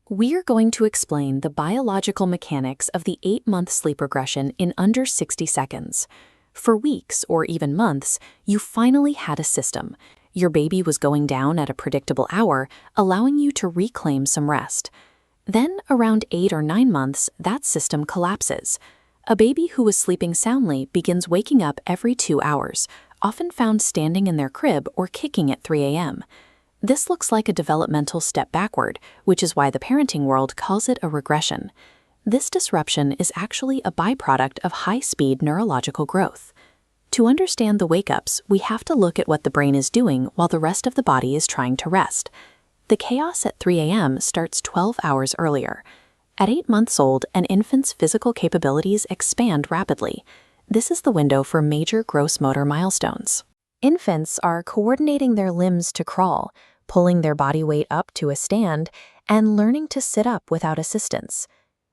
We're going to explain the biological mechanics of the 8-month sleep regression in under 60 seconds. For weeks or even months, you finally had a system. Your baby was going down at a predictable hour, allowing you to reclaim some rest. Then, around 8 or 9 months, that system collapses. A baby who was sleeping soundly begins waking up every 2 hours, often found standing in their crib or kicking at 3 a.m. This looks like a developmental step backward, which is why the parenting world calls it a regression. This disruption is actually a byproduct of high-speed neurological growth. To understand the wake-ups, we have to look at what the brain is doing while the rest of the body is trying to rest. The chaos at 3 a.m. starts 12 hours earlier. At 8 months old, an infant's physical capabilities expand rapidly. This is the window for major gross motor milestones. Infants are coordinating their limbs to crawl, pulling their body weight up to a stand, and learning to sit up without assistance.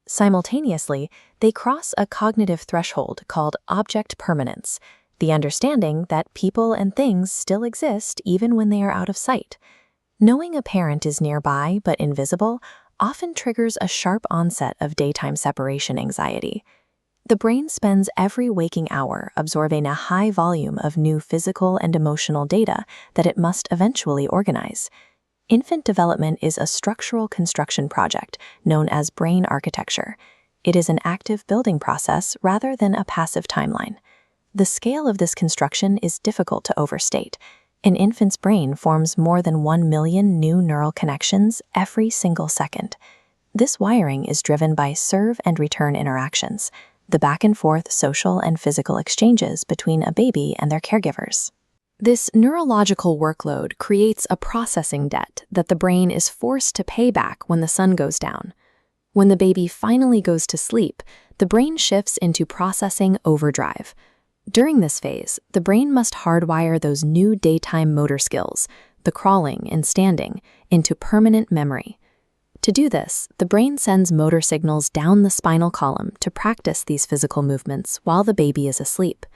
Simultaneously, they cross a cognitive threshold called object permanence, the understanding that people and things still exist even when they are out of sight. Knowing a parent is nearby but invisible often triggers a sharp onset of daytime separation anxiety. The brain spends every waking hour absorbing a high volume of new physical and emotional data that it must eventually organize. Infant development is a structural construction project known as brain architecture. It is an active building process rather than a passive timeline. The scale of this construction is difficult to overstate. An infant's brain forms more than 1 million new neural connections every single second. This wiring is driven by serve and return interactions, the back-and-forth social and physical exchanges between a baby and their caregivers. This neurological workload creates a processing debt that the brain is forced to pay back when the sun goes down. When the baby finally goes to sleep, the brain shifts into processing overdrive. During this phase, the brain must hardwire those new daytime motor skills, the crawling and standing, into permanent memory. To do this, the brain sends motor signals down the spinal column to practice these physical movements while the baby is asleep.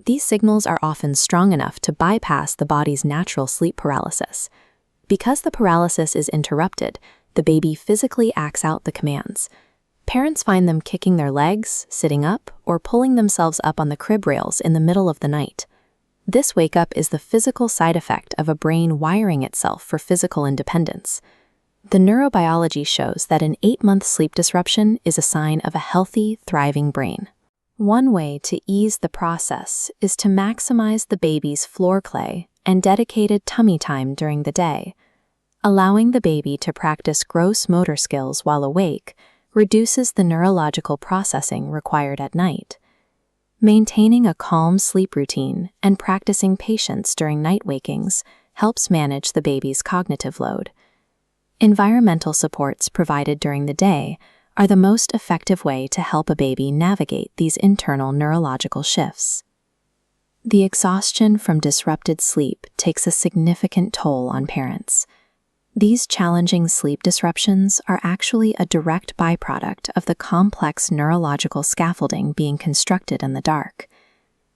These signals are often strong enough to bypass the body's natural sleep paralysis. Because the paralysis is interrupted, the baby physically acts out the commands. Parents find them kicking their legs, sitting up, or pulling themselves up on the crib rails in the middle of the night. This wake-up is the physical side effect of a brain wiring itself for physical independence. The neurobiology shows that an 8-month sleep disruption is a sign of a healthy, thriving brain. One way to ease the process is to maximize the baby's floor play and dedicated tummy time during the day. Allowing the baby to practice gross motor skills while awake reduces the neurological processing required at night. Maintaining a calm sleep routine and practicing patience during night wakings helps manage the baby's cognitive load. Environmental supports provided during the day are the most effective way to help a baby navigate these internal neurological shifts. The exhaustion from disrupted sleep takes a significant toll on parents. These challenging sleep disruptions are actually a direct byproduct of the complex neurological scaffolding being constructed in the dark.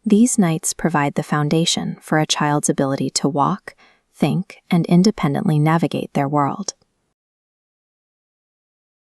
These nights provide the foundation for a child's ability to walk, think, and independently navigate their world.